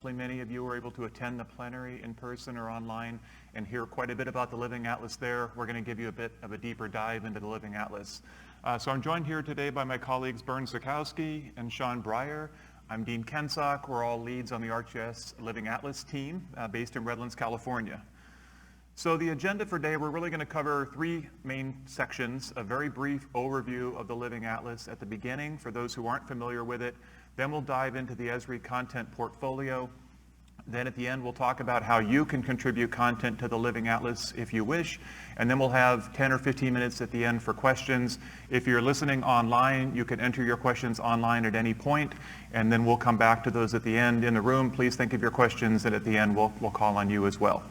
Hopefully many of you were able to attend the plenary in person or online and hear quite a bit about the Living Atlas there. We're going to give you a bit of a deeper dive into the Living Atlas. So I'm joined here today by my colleagues Bernd Zukowski and Sean Breyer. I'm Dean Kensock. We're all leads on the ArcGIS Living Atlas team based in Redlands, California. So the agenda for today, we're really going to cover three main sections, a very brief overview of the Living Atlas at the beginning for those who aren't familiar with it. Then we'll dive into the Esri content portfolio. Then at the end, we'll talk about how you can contribute content to the Living Atlas if you wish. And then we'll have 10 or 15 minutes at the end for questions. If you're listening online, you can enter your questions online at any point, and then we'll come back to those at the end. In the room, please think of your questions, and at the end, we'll call on you as well.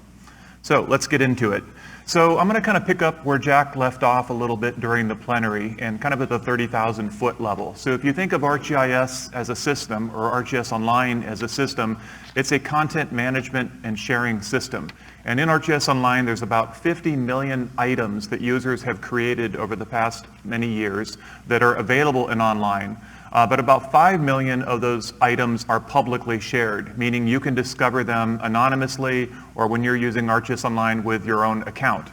So let's get into it. So I'm going to kind of pick up where Jack left off a little bit during the plenary and kind of at the 30,000 foot level. So if you think of ArcGIS as a system or ArcGIS Online as a system, it's a content management and sharing system. And in ArcGIS Online, there's about 50 million items that users have created over the past many years that are available in online. But about 5 million of those items are publicly shared, meaning you can discover them anonymously or when you're using ArcGIS Online with your own account.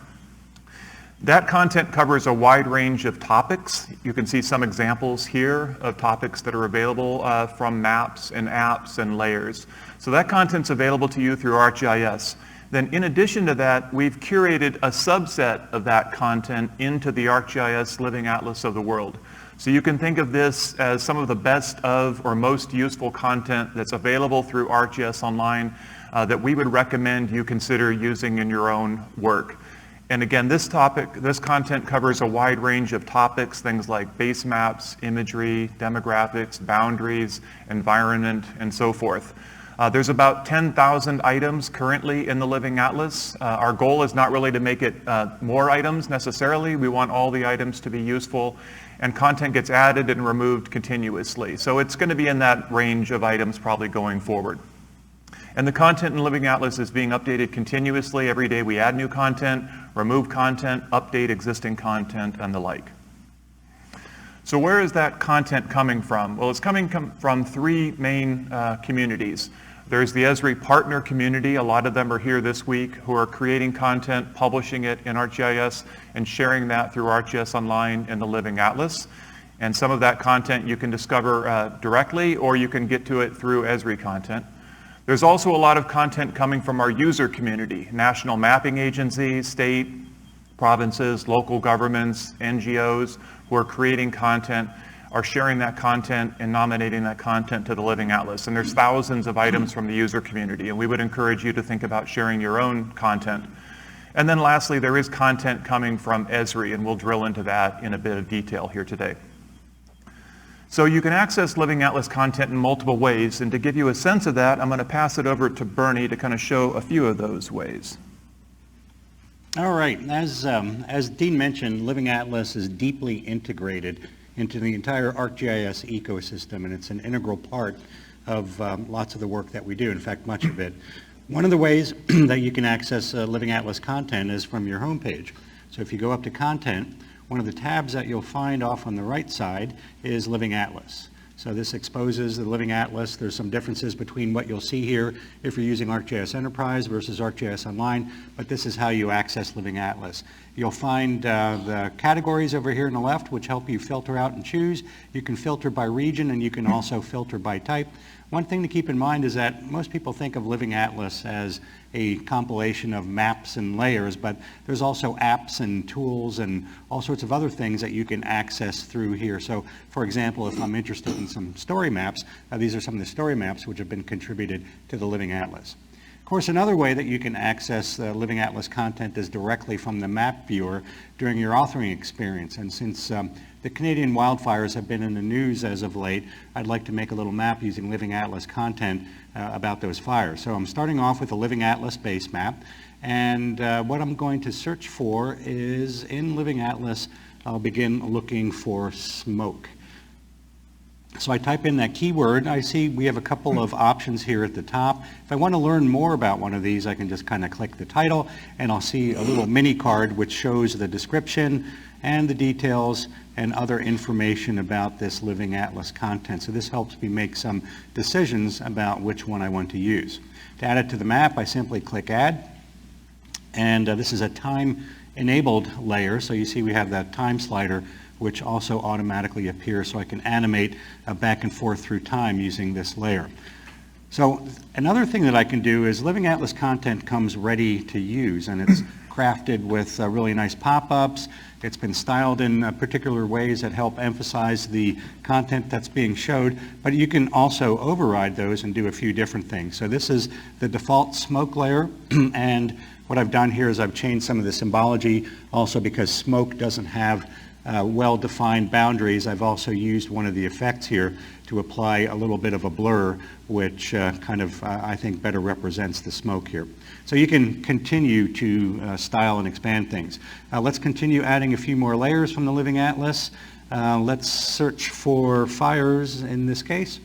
That content covers a wide range of topics. You can see some examples here of topics that are available from maps and apps and layers. So that content's available to you through ArcGIS. Then in addition to that, we've curated a subset of that content into the ArcGIS Living Atlas of the world. So you can think of this as some of the best of or most useful content that's available through ArcGIS Online that we would recommend you consider using in your own work. And again, this content covers a wide range of topics, things like base maps, imagery, demographics, boundaries, environment, and so forth. There's about 10,000 items currently in the Living Atlas. Our goal is not really to make it more items necessarily. We want all the items to be useful, and content gets added and removed continuously. So it's going to be in that range of items probably going forward. And the content in the Living Atlas is being updated continuously. Every day we add new content, remove content, update existing content, and the like. So where is that content coming from? Well, it's coming from three main communities. There's the Esri partner community. A lot of them are here this week who are creating content, publishing it in ArcGIS, and sharing that through ArcGIS Online in the Living Atlas. And some of that content you can discover directly, or you can get to it through Esri content. There's also a lot of content coming from our user community, national mapping agencies, state, provinces, local governments, NGOs who are creating content, are sharing that content and nominating that content to the Living Atlas. And there's thousands of items from the user community, and we would encourage you to think about sharing your own content. And then lastly, there is content coming from Esri, and we'll drill into that in a bit of detail here today. So you can access Living Atlas content in multiple ways, and to give you a sense of that, I'm going to pass it over to Bernie to kind of show a few of those ways. All right, as Dean mentioned, Living Atlas is deeply integrated into the entire ArcGIS ecosystem, and it's an integral part of lots of the work that we do, in fact, much of it. One of the ways that you can access Living Atlas content is from your homepage. So if you go up to Content, one of the tabs that you'll find off on the right side is Living Atlas. So this exposes the Living Atlas. There's some differences between what you'll see here if you're using ArcGIS Enterprise versus ArcGIS Online, but this is how you access Living Atlas. You'll find the categories over here on the left, which help you filter out and choose. You can filter by region, and you can also filter by type. One thing to keep in mind is that most people think of Living Atlas as a compilation of maps and layers, but there's also apps and tools and all sorts of other things that you can access through here. So, for example, if I'm interested in some story maps, these are some of the story maps which have been contributed to the Living Atlas. Of course, another way that you can access Living Atlas content is directly from the map viewer during your authoring experience. And since the Canadian wildfires have been in the news as of late, I'd like to make a little map using Living Atlas content about those fires. So I'm starting off with a Living Atlas base map, and what I'm going to search for is in Living Atlas, I'll begin looking for smoke. So I type in that keyword. I see we have a couple of options here at the top. If I want to learn more about one of these, I can just kind of click the title, and I'll see a little mini card which shows the description and the details and other information about this Living Atlas content. So this helps me make some decisions about which one I want to use. To add it to the map, I simply click Add. And this is a time-enabled layer. So you see we have that time slider, which also automatically appears, so I can animate back and forth through time using this layer. So another thing that I can do is Living Atlas content comes ready to use, and it's crafted with really nice pop-ups. It's been styled in particular ways that help emphasize the content that's being showed, but you can also override those and do a few different things. So this is the default smoke layer, and what I've done here is I've changed some of the symbology also because smoke doesn't have well-defined boundaries. I've also used one of the effects here to apply a little bit of a blur, which I think better represents the smoke here. So you can continue to style and expand things. Let's continue adding a few more layers from the Living Atlas. Let's search for fires in this case.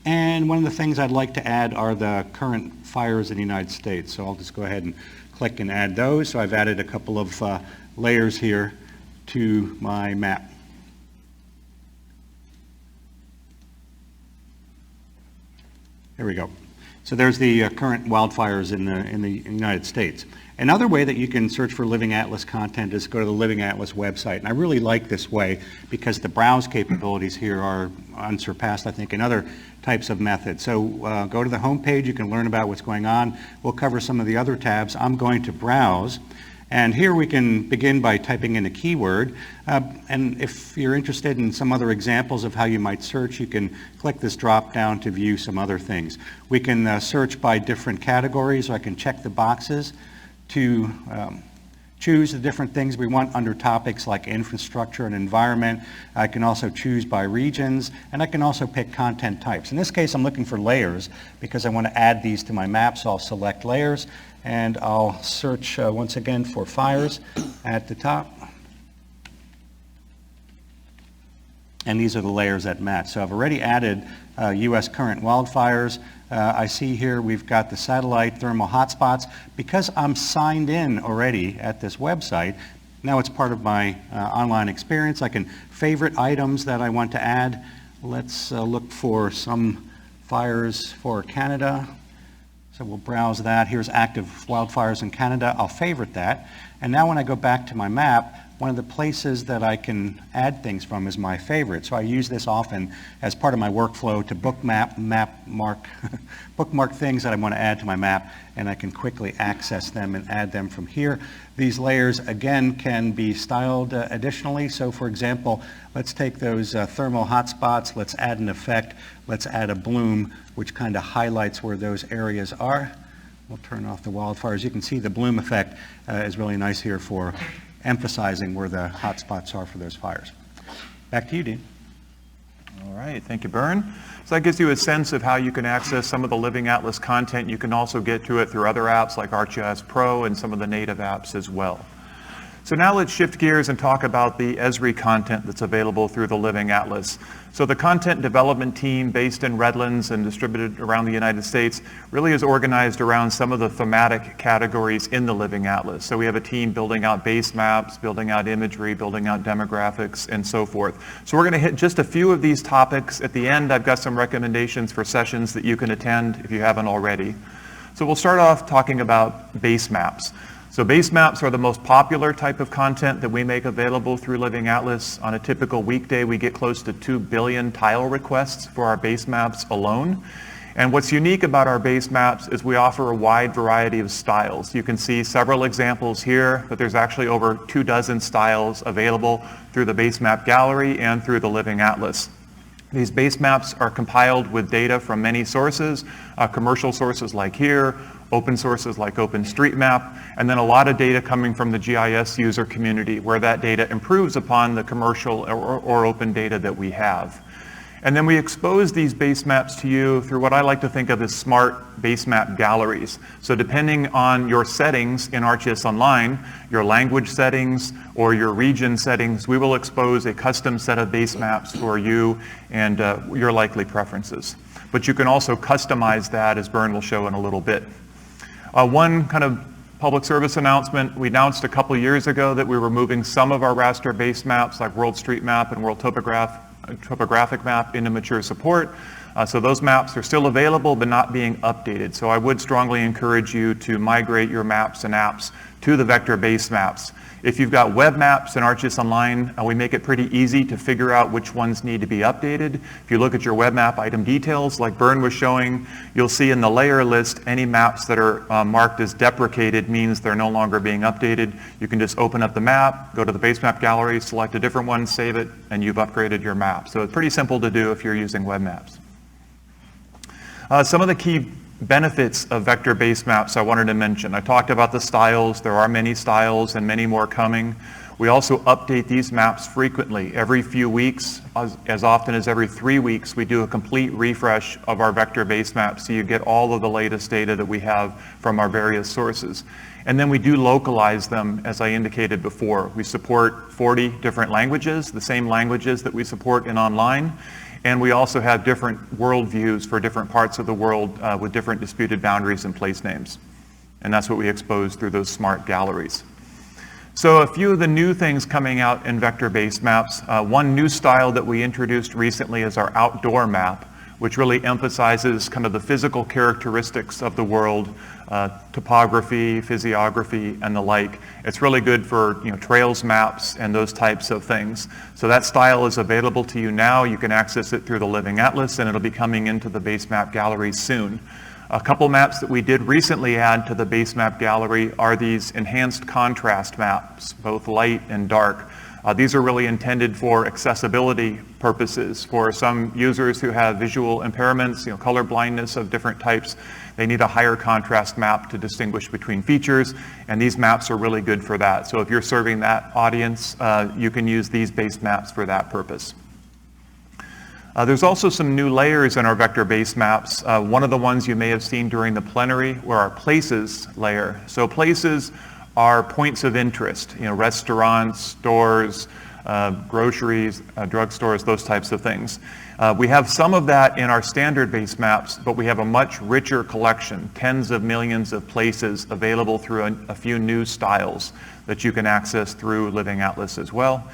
And one of the things I'd like to add are the current fires in the United States. So I'll just go ahead and click and add those. So I've added a couple of layers here to my map. There we go. So there's the current wildfires in the United States. Another way that you can search for Living Atlas content is go to the Living Atlas website. And I really like this way because the browse capabilities here are unsurpassed, I think, in other types of methods. So go to the home page. You can learn about what's going on. We'll cover some of the other tabs. I'm going to browse. And here we can begin by typing in a keyword. And if you're interested in some other examples of how you might search, you can click this drop down to view some other things. We can search by different categories, or I can check the boxes to choose the different things we want under topics like infrastructure and environment. I can also choose by regions, and I can also pick content types. In this case, I'm looking for layers because I want to add these to my map, so I'll select layers. And I'll search once again for fires at the top. And these are the layers that match. So I've already added U.S. current wildfires. I see here we've got the satellite thermal hotspots. Because I'm signed in already at this website, now it's part of my online experience. I can favorite items that I want to add. Let's look for some fires for Canada. So we'll browse that. Here's active wildfires in Canada. I'll favorite that. And now when I go back to my map, one of the places that I can add things from is my favorite. So I use this often as part of my workflow to bookmark things that I want to add to my map, and I can quickly access them and add them from here. These layers, again, can be styled additionally. So for example, let's take those thermal hotspots. Let's add an effect. Let's add a bloom, which kind of highlights where those areas are. We'll turn off the wildfires. You can see the bloom effect is really nice here for emphasizing where the hotspots are for those fires. Back to you, Dean. All right, thank you, Bern. So that gives you a sense of how you can access some of the Living Atlas content. You can also get to it through other apps like ArcGIS Pro and some of the native apps as well. So now let's shift gears and talk about the Esri content that's available through the Living Atlas. So the content development team based in Redlands and distributed around the United States really is organized around some of the thematic categories in the Living Atlas. So we have a team building out base maps, building out imagery, building out demographics, and so forth. So we're going to hit just a few of these topics. At the end, I've got some recommendations for sessions that you can attend if you haven't already. So we'll start off talking about base maps. So base maps are the most popular type of content that we make available through Living Atlas. On a typical weekday, we get close to 2 billion tile requests for our base maps alone. And what's unique about our base maps is we offer a wide variety of styles. You can see several examples here, but there's actually over 24 styles available through the base map gallery and through the Living Atlas. These base maps are compiled with data from many sources, commercial sources like here, open sources like OpenStreetMap, and then a lot of data coming from the GIS user community where that data improves upon the commercial or open data that we have. And then we expose these base maps to you through what I like to think of as smart base map galleries. So depending on your settings in ArcGIS Online, your language settings or your region settings, we will expose a custom set of base maps for you and your likely preferences. But you can also customize that, as Bern will show in a little bit. One kind of Public service announcement. We announced a couple years ago that we were moving some of our raster-based maps like World Street Map and World Topographic Map into mature support. So those maps are still available but not being updated. So I would strongly encourage you to migrate your maps and apps to the vector-based maps. If you've got web maps in ArcGIS Online, we make it pretty easy to figure out which ones need to be updated. If you look at your web map item details, like Bern was showing, you'll see in the layer list any maps that are marked as deprecated means they're no longer being updated. You can just open up the map, go to the base map gallery, select a different one, save it, and you've upgraded your map. So it's pretty simple to do if you're using web maps. Some of the key benefits of vector-based maps I wanted to mention. I talked about the styles. There are many styles and many more coming. We also update these maps frequently. Every few weeks, as often as every 3 weeks, we do a complete refresh of our vector-based maps so you get all of the latest data that we have from our various sources. And then we do localize them, as I indicated before. We support 40 different languages, the same languages that we support in online. And we also have different worldviews for different parts of the world with different disputed boundaries and place names. And that's what we expose through those smart galleries. So a few of the new things coming out in vector-based maps. One new style that we introduced recently is our outdoor map, which really emphasizes kind of the physical characteristics of the world, topography, physiography, and the like. It's really good for trails maps and those types of things. So that style is available to you now. You can access it through the Living Atlas, and it'll be coming into the base map gallery soon. A couple maps that we did recently add to the base map gallery are these enhanced contrast maps, both light and dark. These are really intended for accessibility purposes. For some users who have visual impairments, color blindness of different types, they need a higher contrast map to distinguish between features, and these maps are really good for that. So if you're serving that audience, you can use these base maps for that purpose. There's also some new layers in our vector-based maps. One of the ones you may have seen during the plenary were our places layer. So places are points of interest, restaurants, stores, groceries, drugstores, those types of things. We have some of that in our standard-based maps, but we have a much richer collection, tens of millions of places available through a few new styles that you can access through Living Atlas as well.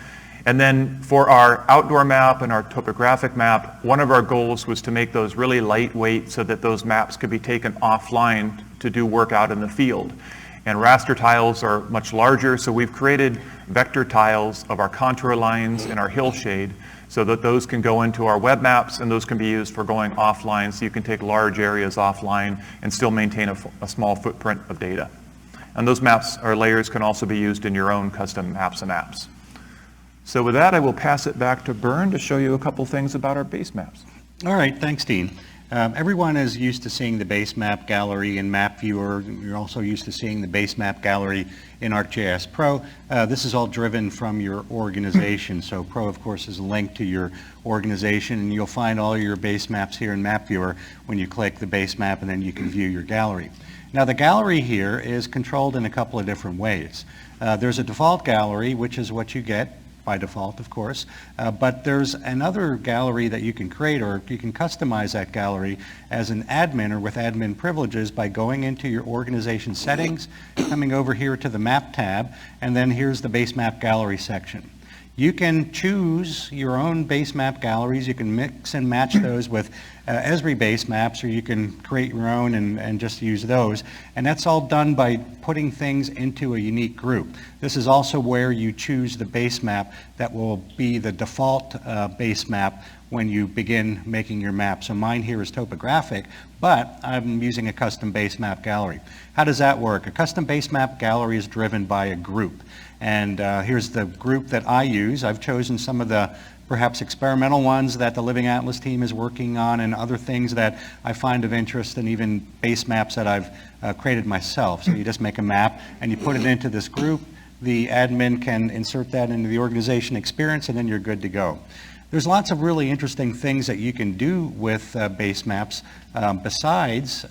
And then for our outdoor map and our topographic map, one of our goals was to make those really lightweight so that those maps could be taken offline to do work out in the field. And raster tiles are much larger, so we've created vector tiles of our contour lines and our hillshade so that those can go into our web maps, and those can be used for going offline, so you can take large areas offline and still maintain a small footprint of data. And those maps or layers can also be used in your own custom maps and apps. So with that, I will pass it back to Bern to show you a couple things about our base maps. All right, thanks, Dean. Everyone is used to seeing the base map gallery in Map Viewer. You're also used to seeing the base map gallery in ArcGIS Pro. This is all driven from your organization. So Pro, of course, is linked to your organization, and you'll find all your base maps here in Map Viewer when you click the base map, and then you can view your gallery. Now, the gallery here is controlled in a couple of different ways. There's a default gallery, which is what you get by default, of course, but there's another gallery that you can create, or you can customize that gallery as an admin or with admin privileges by going into your organization settings, coming over here to the map tab, and then here's the base map gallery section. You can choose your own base map galleries. You can mix and match those with Esri base maps, or you can create your own and just use those. And that's all done by putting things into a unique group. This is also where you choose the base map that will be the default base map when you begin making your map. So mine here is topographic, but I'm using a custom base map gallery. How does that work? A custom base map gallery is driven by a group. And here's the group that I use. I've chosen some of the perhaps experimental ones that the Living Atlas team is working on, and other things that I find of interest, and even base maps that I've created myself. So you just make a map and you put it into this group. The admin can insert that into the organization experience, and then you're good to go. There's lots of really interesting things that you can do with base maps besides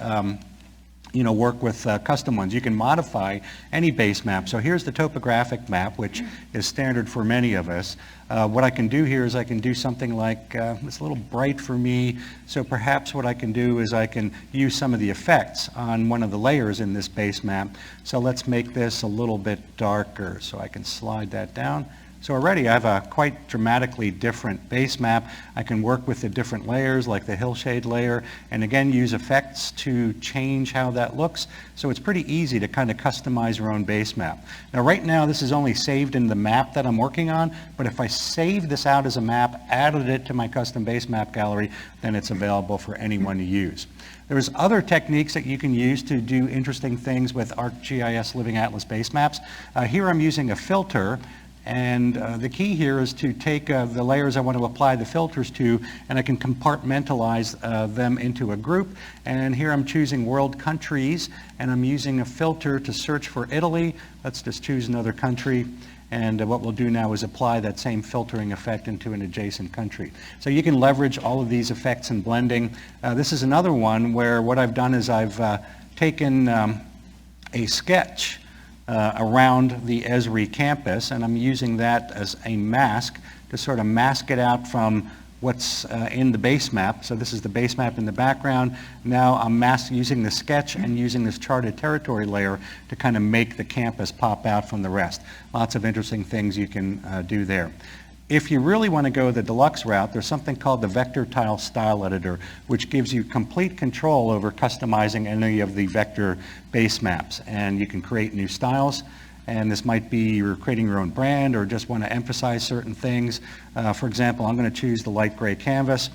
work with custom ones. You can modify any base map. So here's the topographic map, which is standard for many of us. What I can do here is I can do something like, it's a little bright for me, so perhaps what I can do is I can use some of the effects on one of the layers in this base map. So let's make this a little bit darker, so I can slide that down. So already I have a quite dramatically different base map. I can work with the different layers like the hillshade layer and again use effects to change how that looks. So it's pretty easy to kind of customize your own base map. Now right now this is only saved in the map that I'm working on, but if I save this out as a map, added it to my custom base map gallery, then it's available for anyone to use. There's other techniques that you can use to do interesting things with ArcGIS Living Atlas base maps. Here I'm using a filter. And the key here is to take the layers I want to apply the filters to, and I can compartmentalize them into a group. And here I'm choosing world countries, and I'm using a filter to search for Italy. Let's just choose another country. And what we'll do now is apply that same filtering effect into an adjacent country. So you can leverage all of these effects and blending. This is another one where what I've done is I've taken a sketch around the Esri campus, and I'm using that as a mask to sort of mask it out from what's in the base map. So this is the base map in the background. Now I'm using the sketch and using this charted territory layer to kind of make the campus pop out from the rest. Lots of interesting things you can do there. If you really want to go the deluxe route, there's something called the vector tile style editor, which gives you complete control over customizing any of the vector base maps. And you can create new styles. And this might be you're creating your own brand or just want to emphasize certain things. For example, I'm going to choose the light gray canvas.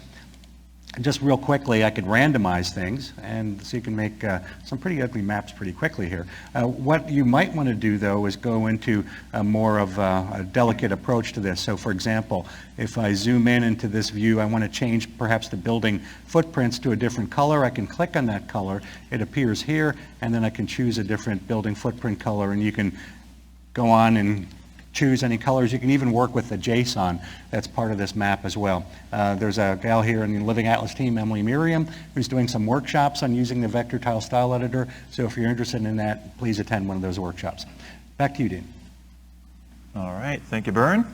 Just real quickly, I could randomize things, and so you can make some pretty ugly maps pretty quickly here. What you might want to do, though, is go into more of a delicate approach to this. So, for example, if I zoom in into this view, I want to change perhaps the building footprints to a different color. I can click on that color. It appears here, and then I can choose a different building footprint color, and you can go on and choose any colors. You can even work with the JSON that's part of this map as well. There's a gal here in the Living Atlas team, Emily Miriam, who's doing some workshops on using the vector tile style editor. So if you're interested in that, please attend one of those workshops. Back to you, Dean. All right, thank you, Bern.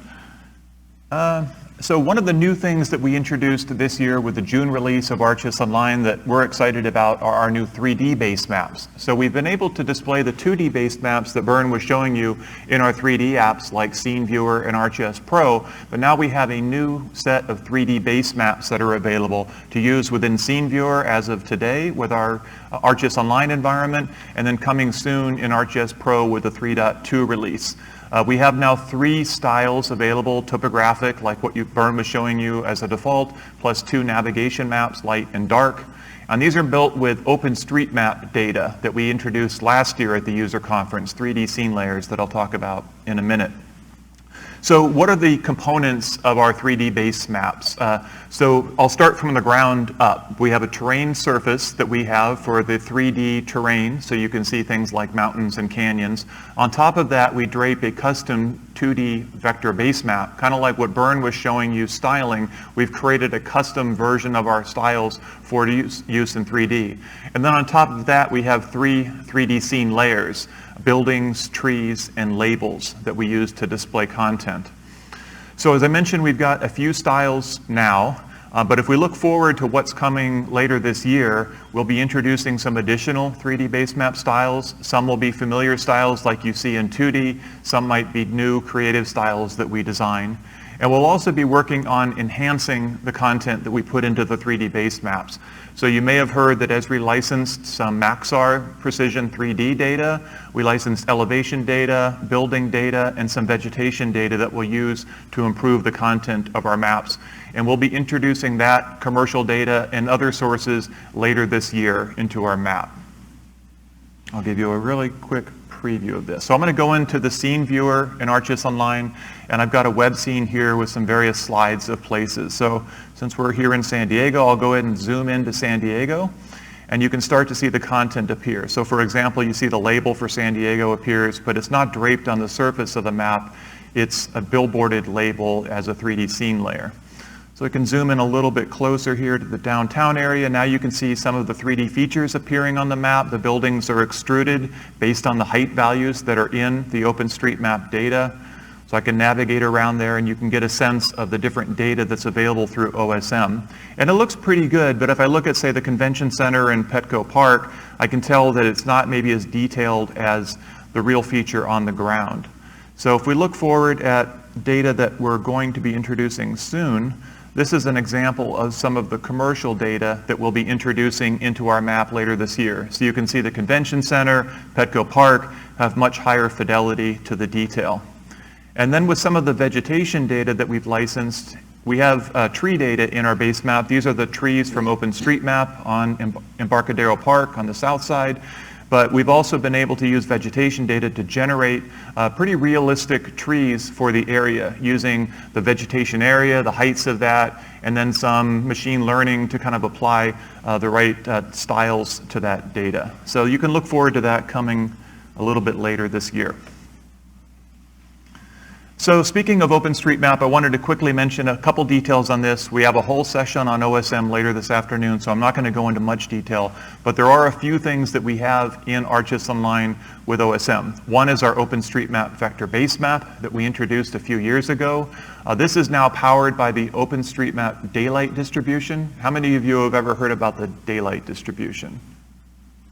So one of the new things that we introduced this year with the June release of ArcGIS Online that we're excited about are our new 3D base maps. So we've been able to display the 2D based maps that Bern was showing you in our 3D apps like Scene Viewer and ArcGIS Pro, but now we have a new set of 3D base maps that are available to use within Scene Viewer as of today with our ArcGIS Online environment, and then coming soon in ArcGIS Pro with the 3.2 release. We have now 3 styles available, topographic, like what Bern was showing you as a default, plus 2 navigation maps, light and dark. And these are built with OpenStreetMap data that we introduced last year at the user conference, 3D scene layers that I'll talk about in a minute. So what are the components of our 3D base maps? So I'll start from the ground up. We have a terrain surface that we have for the 3D terrain, so you can see things like mountains and canyons. On top of that, we drape a custom 2D vector base map, kind of like what Bern was showing you styling. We've created a custom version of our styles for use in 3D. And then on top of that, we have 3 3D scene layers: buildings, trees, and labels that we use to display content. So as I mentioned, we've got a few styles now, but if we look forward to what's coming later this year, we'll be introducing some additional 3D base map styles. Some will be familiar styles like you see in 2D. Some might be new creative styles that we design. And we'll also be working on enhancing the content that we put into the 3D base maps. So you may have heard that Esri licensed some Maxar Precision 3D data. We licensed elevation data, building data, and some vegetation data that we'll use to improve the content of our maps. And we'll be introducing that commercial data and other sources later this year into our map. I'll give you a really quick preview of this. So I'm going to go into the scene viewer in ArcGIS Online, and I've got a web scene here with some various slides of places. So since we're here in San Diego, I'll go ahead and zoom into San Diego, and you can start to see the content appear. So for example, you see the label for San Diego appears, but it's not draped on the surface of the map. It's a billboarded label as a 3D scene layer. So I can zoom in a little bit closer here to the downtown area. Now you can see some of the 3D features appearing on the map. The buildings are extruded based on the height values that are in the OpenStreetMap data. So I can navigate around there and you can get a sense of the different data that's available through OSM. And it looks pretty good, but if I look at, say, the Convention Center in Petco Park, I can tell that it's not maybe as detailed as the real feature on the ground. So if we look forward at data that we're going to be introducing soon, this is an example of some of the commercial data that we'll be introducing into our map later this year. So you can see the Convention Center, Petco Park have much higher fidelity to the detail. And then with some of the vegetation data that we've licensed, we have tree data in our base map. These are the trees from OpenStreetMap on Embarcadero Park on the south side. But we've also been able to use vegetation data to generate pretty realistic trees for the area using the vegetation area, the heights of that, and then some machine learning to kind of apply the right styles to that data. So you can look forward to that coming a little bit later this year. So speaking of OpenStreetMap, I wanted to quickly mention a couple details on this. We have a whole session on OSM later this afternoon, so I'm not going to go into much detail, but there are a few things that we have in ArcGIS Online with OSM. One is our OpenStreetMap vector base map that we introduced a few years ago. This is now powered by the OpenStreetMap daylight distribution. How many of you have ever heard about the daylight distribution?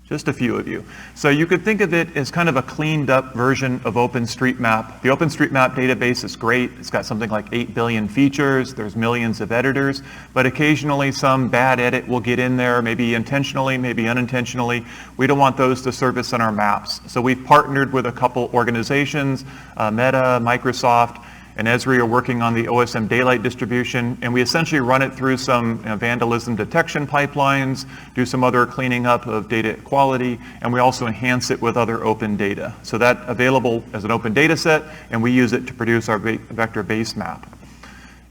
Just a few of you. So you could think of it as kind of a cleaned up version of OpenStreetMap. The OpenStreetMap database is great. It's got something like 8 billion features. There's millions of editors, but occasionally some bad edit will get in there, maybe intentionally, maybe unintentionally. We don't want those to surface in our maps. So we've partnered with a couple organizations, Meta, Microsoft, and Esri are working on the OSM daylight distribution, and we essentially run it through some vandalism detection pipelines, do some other cleaning up of data quality, and we also enhance it with other open data. So that's available as an open data set, and we use it to produce our vector base map.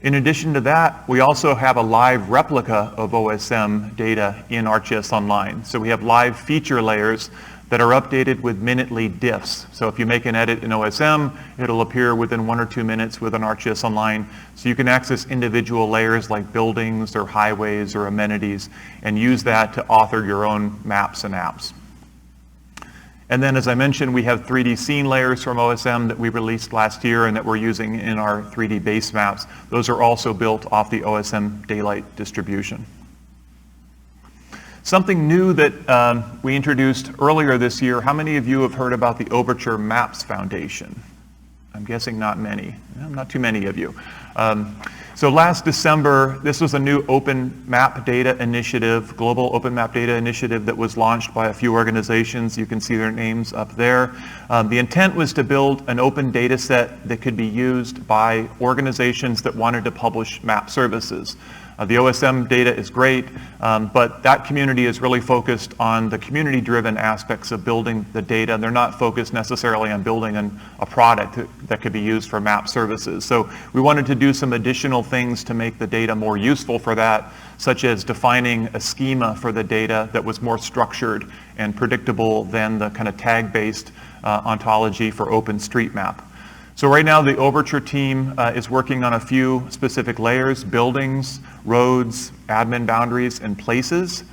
In addition to that, we also have a live replica of OSM data in ArcGIS Online. So we have live feature layers that are updated with minutely diffs. So if you make an edit in OSM, it'll appear within 1 or 2 minutes within ArcGIS Online. So you can access individual layers like buildings or highways or amenities and use that to author your own maps and apps. And then, as I mentioned, we have 3D scene layers from OSM that we released last year and that we're using in our 3D base maps. Those are also built off the OSM daylight distribution. Something new that we introduced earlier this year, how many of you have heard about the Overture Maps Foundation? I'm guessing not many. Not too many of you. So last December, this was a new open map data initiative, global open map data initiative that was launched by a few organizations. You can see their names up there. The intent was to build an open data set that could be used by organizations that wanted to publish map services. The OSM data is great, but that community is really focused on the community-driven aspects of building the data. They're not focused necessarily on building a product that could be used for map services. So we wanted to do some additional things to make the data more useful for that, such as defining a schema for the data that was more structured and predictable than the kind of tag-based ontology for OpenStreetMap. So right now the Overture team is working on a few specific layers: buildings, roads, admin boundaries, and places.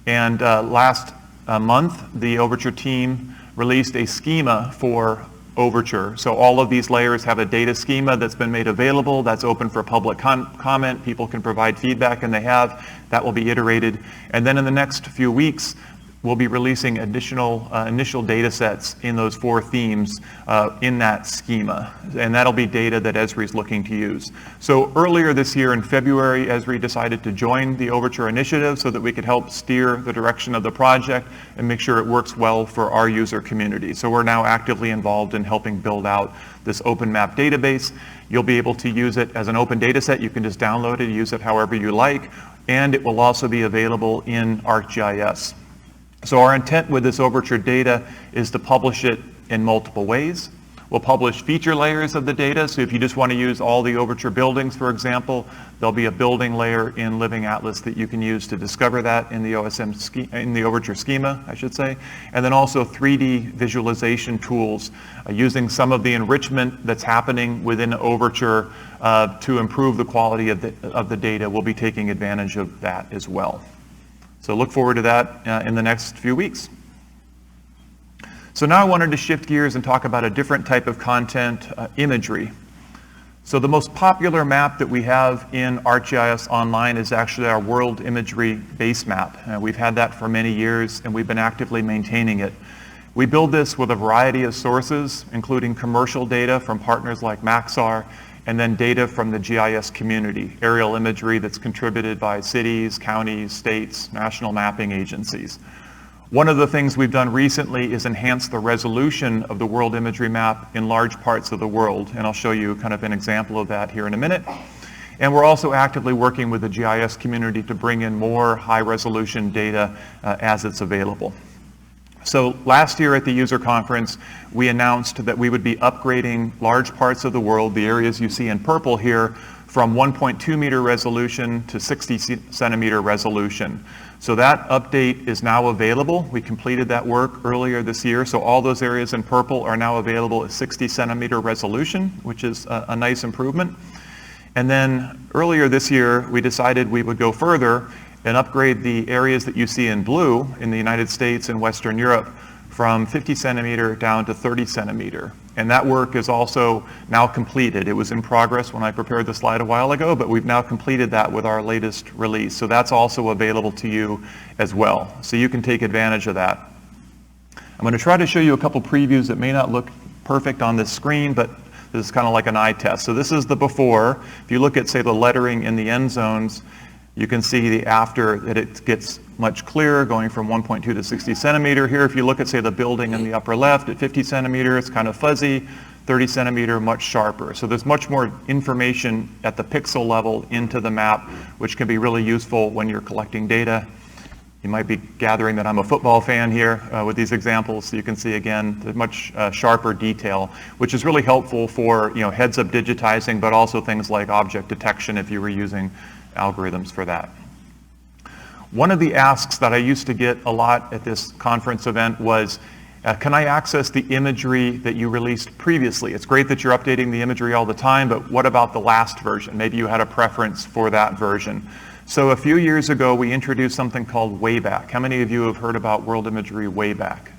And last month, the Overture team released a schema for Overture. So all of these layers have a data schema that's been made available, that's open for public comment. People can provide feedback, and they have. That will be iterated. And then in the next few weeks, we'll be releasing additional initial data sets in those 4 themes in that schema. And that'll be data that Esri is looking to use. So earlier this year in February, Esri decided to join the Overture initiative so that we could help steer the direction of the project and make sure it works well for our user community. So we're now actively involved in helping build out this open map database. You'll be able to use it as an open data set. You can just download it, use it however you like, and it will also be available in ArcGIS. So our intent with this Overture data is to publish it in multiple ways. We'll publish feature layers of the data. So if you just want to use all the Overture buildings, for example, there'll be a building layer in Living Atlas that you can use to discover that in the Overture schema, I should say. And then also 3D visualization tools using some of the enrichment that's happening within Overture to improve the quality of the data. We'll be taking advantage of that as well. So look forward to that in the next few weeks. So now I wanted to shift gears and talk about a different type of content, imagery. So the most popular map that we have in ArcGIS Online is actually our world imagery base map. We've had that for many years, and we've been actively maintaining it. We build this with a variety of sources, including commercial data from partners like Maxar, and then data from the GIS community, aerial imagery that's contributed by cities, counties, states, national mapping agencies. One of the things we've done recently is enhance the resolution of the world imagery map in large parts of the world, and I'll show you kind of an example of that here in a minute. And we're also actively working with the GIS community to bring in more high-resolution data as it's available. So last year at the user conference, we announced that we would be upgrading large parts of the world, the areas you see in purple here, from 1.2 meter resolution to 60 centimeter resolution. So that update is now available. We completed that work earlier this year, so all those areas in purple are now available at 60 centimeter resolution, which is a nice improvement. And then earlier this year, we decided we would go further and upgrade the areas that you see in blue in the United States and Western Europe from 50 centimeter down to 30 centimeter. And that work is also now completed. It was in progress when I prepared the slide a while ago, but we've now completed that with our latest release. So that's also available to you as well. So you can take advantage of that. I'm going to try to show you a couple previews that may not look perfect on this screen, but this is kind of like an eye test. So this is the before. If you look at, say, the lettering in the end zones, you can see the after that it gets much clearer, going from 1.2 to 60 centimeter. Here, if you look at, say, the building in the upper left at 50 centimeter, it's kind of fuzzy. 30 centimeter, much sharper. So there's much more information at the pixel level into the map, which can be really useful when you're collecting data. You might be gathering that I'm a football fan here with these examples. So you can see, again, the much sharper detail, which is really helpful for, heads-up digitizing, but also things like object detection if you were using algorithms for that. One of the asks that I used to get a lot at this conference event was, can I access the imagery that you released previously? It's great that you're updating the imagery all the time, but what about the last version? Maybe you had a preference for that version. So a few years ago, we introduced something called Wayback. How many of you have heard about world imagery Wayback?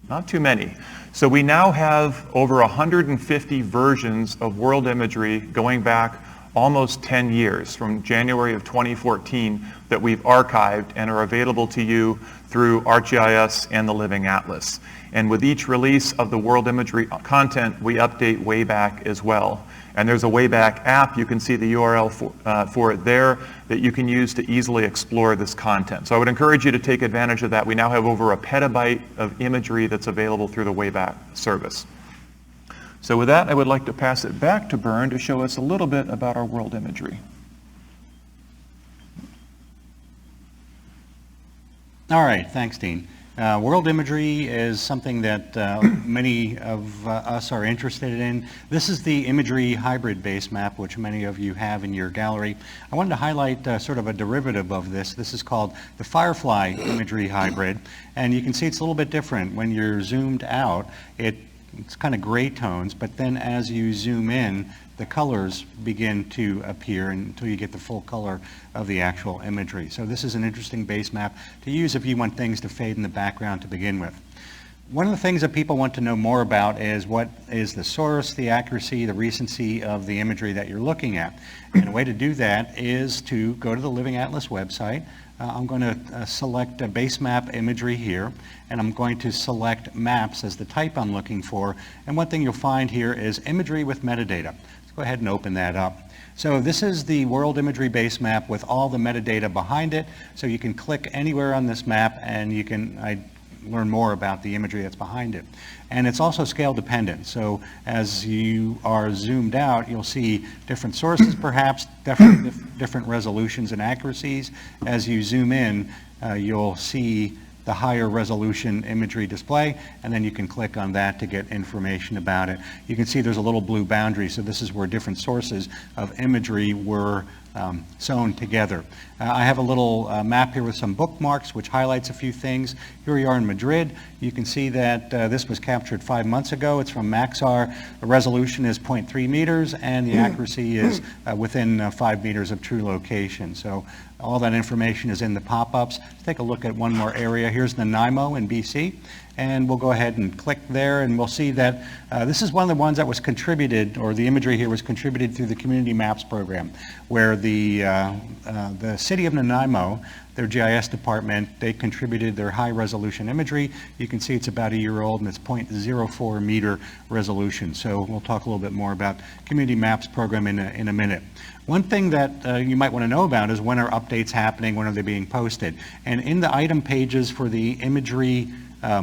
Not too many. So we now have over 150 versions of world imagery going back almost 10 years, from January of 2014, that we've archived and are available to you through ArcGIS and the Living Atlas. And with each release of the world imagery content, we update Wayback as well. And there's a Wayback app. You can see the URL for it there that you can use to easily explore this content. So I would encourage you to take advantage of that. We now have over a petabyte of imagery that's available through the Wayback service. So with that, I would like to pass it back to Bern to show us a little bit about our world imagery. All right, thanks, Dean. World imagery is something that many of us are interested in. This is the imagery hybrid base map, which many of you have in your gallery. I wanted to highlight sort of a derivative of this. This is called the Firefly imagery hybrid, and you can see it's a little bit different. When you're zoomed out, it's kind of gray tones, but then as you zoom in, the colors begin to appear until you get the full color of the actual imagery. So this is an interesting base map to use if you want things to fade in the background to begin with. One of the things that people want to know more about is what is the source, the accuracy, the recency of the imagery that you're looking at. And a way to do that is to go to the Living Atlas website. I'm going to select a base map imagery here, and I'm going to select maps as the type I'm looking for. And one thing you'll find here is imagery with metadata. Let's go ahead and open that up. So this is the world imagery base map with all the metadata behind it. So you can click anywhere on this map and you can learn more about the imagery that's behind it. And it's also scale dependent. So as you are zoomed out, you'll see different sources perhaps, different resolutions and accuracies. As you zoom in, you'll see the higher resolution imagery display, and then you can click on that to get information about it. You can see there's a little blue boundary, so this is where different sources of imagery were sewn together. I have a little map here with some bookmarks which highlights a few things. Here we are in Madrid. You can see that this was captured 5 months ago. It's from Maxar. The resolution is 0.3 meters and the accuracy is within 5 meters of true location. So all that information is in the pop-ups. Let's take a look at one more area. Here's Nanaimo in BC. And we'll go ahead and click there, and we'll see that this is one of the ones that was contributed, or the imagery here was contributed through the Community Maps program, where the city of Nanaimo, their GIS department, they contributed their high-resolution imagery. You can see it's about a year old, and it's 0.04 meter resolution. So we'll talk a little bit more about Community Maps program in a minute. One thing that you might want to know about is when are updates happening, when are they being posted. And in the item pages for the imagery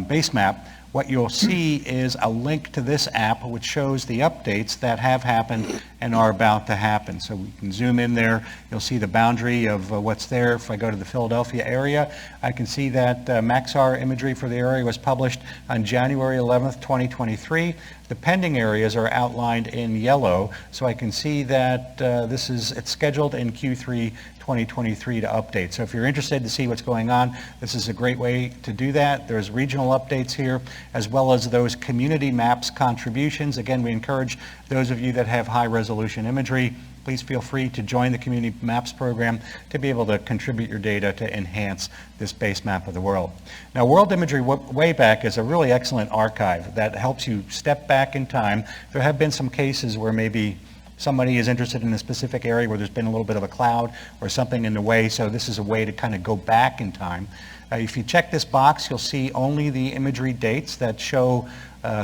base map, what you'll see is a link to this app which shows the updates that have happened and are about to happen. So we can zoom in there. You'll see the boundary of what's there. If I go to the Philadelphia area, I can see that Maxar imagery for the area was published on January 11th, 2023. The pending areas are outlined in yellow, so I can see that it's scheduled in Q3 2023 to update. So if you're interested to see what's going on, this is a great way to do that. There's regional updates here, as well as those community maps contributions. Again, we encourage those of you that have high resolution imagery, please feel free to join the Community Maps program to be able to contribute your data to enhance this base map of the world. Now, World Imagery Wayback is a really excellent archive that helps you step back in time. There have been some cases where maybe somebody is interested in a specific area where there's been a little bit of a cloud or something in the way, so this is a way to kind of go back in time. If you check this box, you'll see only the imagery dates that show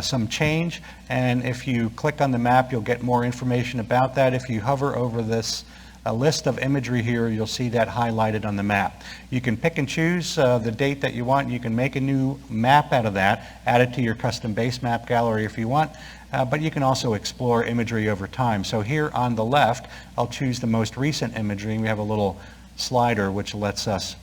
some change, and if you click on the map, you'll get more information about that. If you hover over this list of imagery here, you'll see that highlighted on the map. You can pick and choose the date that you want. You can make a new map out of that, add it to your custom base map gallery if you want, but you can also explore imagery over time. So here on the left, I'll choose the most recent imagery, and we have a little slider which lets us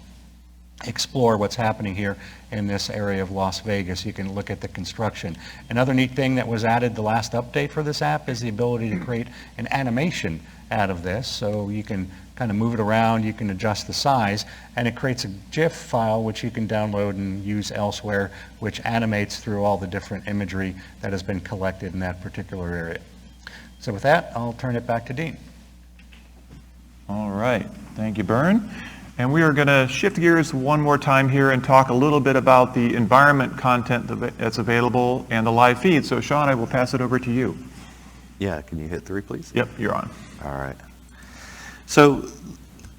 explore what's happening here in this area of Las Vegas. You can look at the construction. Another neat thing that was added the last update for this app is the ability to create an animation out of this. So you can kind of move it around, you can adjust the size, and it creates a GIF file which you can download and use elsewhere, which animates through all the different imagery that has been collected in that particular area. So with that, I'll turn it back to Dean. All right, thank you, Bern. And we are going to shift gears one more time here and talk a little bit about the environment content that's available and the live feed. So Sean, I will pass it over to you. Yeah, can you hit 3, please? Yep, you're on. All right. So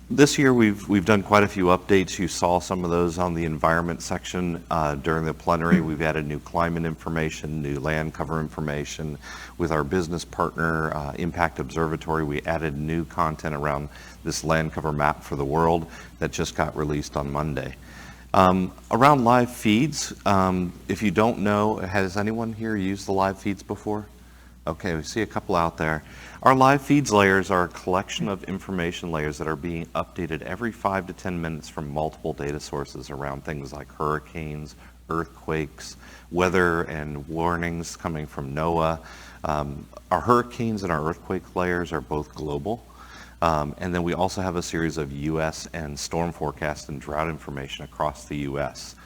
this year we've done quite a few updates. You saw some of those on the environment section during the plenary. We've added new climate information, new land cover information. With our business partner, Impact Observatory, we added new content around this land cover map for the world that just got released on Monday. Around live feeds, if you don't know, has anyone here used the live feeds before? Okay, we see a couple out there. Our live feeds layers are a collection of information layers that are being updated every 5 to 10 minutes from multiple data sources around things like hurricanes, earthquakes, weather and warnings coming from NOAA. Our hurricanes and our earthquake layers are both global. And then we also have a series of U.S. and storm forecast and drought information across the U.S.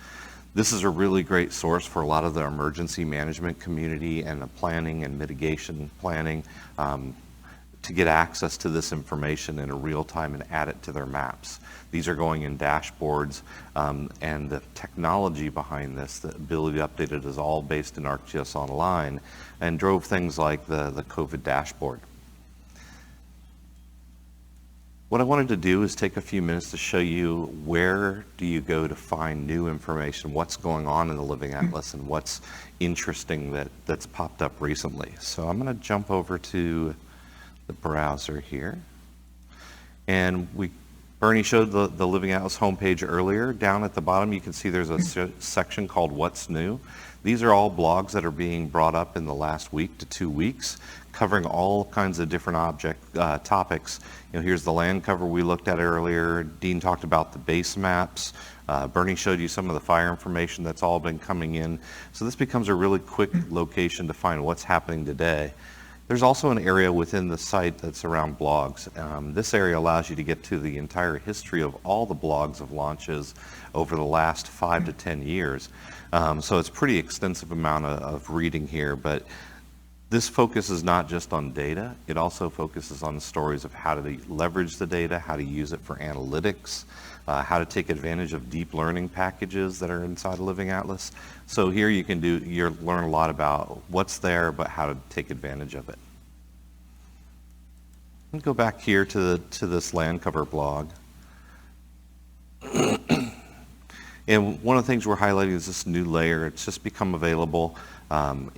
This is a really great source for a lot of the emergency management community and the planning and mitigation planning to get access to this information in a real time and add it to their maps. These are going in dashboards, and the technology behind this, the ability to update it, is all based in ArcGIS Online and drove things like the COVID dashboard. What I wanted to do is take a few minutes to show you where do you go to find new information, what's going on in the Living Atlas, and what's interesting that's popped up recently. So I'm going to jump over to the browser here. And Bernie showed the Living Atlas homepage earlier. Down at the bottom you can see there's a section called What's New. These are all blogs that are being brought up in the last week to 2 weeks, covering all kinds of different topics. You know, here's the land cover we looked at earlier. Dean talked about the base maps. Bernie showed you some of the fire information that's all been coming in. So this becomes a really quick location to find what's happening today. There's also an area within the site that's around blogs. This area allows you to get to the entire history of all the blogs of launches over the last 5 to 10 years. So it's a pretty extensive amount of reading here, but this focuses not just on data, it also focuses on the stories of how to leverage the data, how to use it for analytics, how to take advantage of deep learning packages that are inside of Living Atlas. So here you can learn a lot about what's there, but how to take advantage of it. Let me go back here to this land cover blog. And one of the things we're highlighting is this new layer. It's just become available.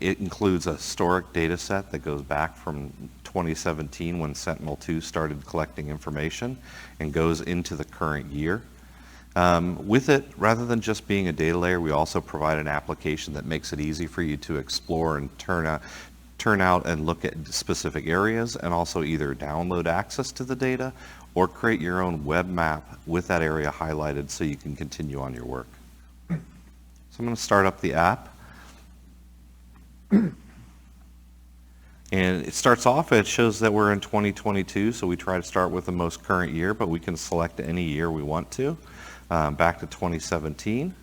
It includes a historic data set that goes back from 2017 when Sentinel-2 started collecting information and goes into the current year. With it, rather than just being a data layer, we also provide an application that makes it easy for you to explore and turn out and look at specific areas, and also either download access to the data or create your own web map with that area highlighted so you can continue on your work. So I'm going to start up the app. And it starts off, it shows that we're in 2022, so we try to start with the most current year, but we can select any year we want to, back to 2017. I'm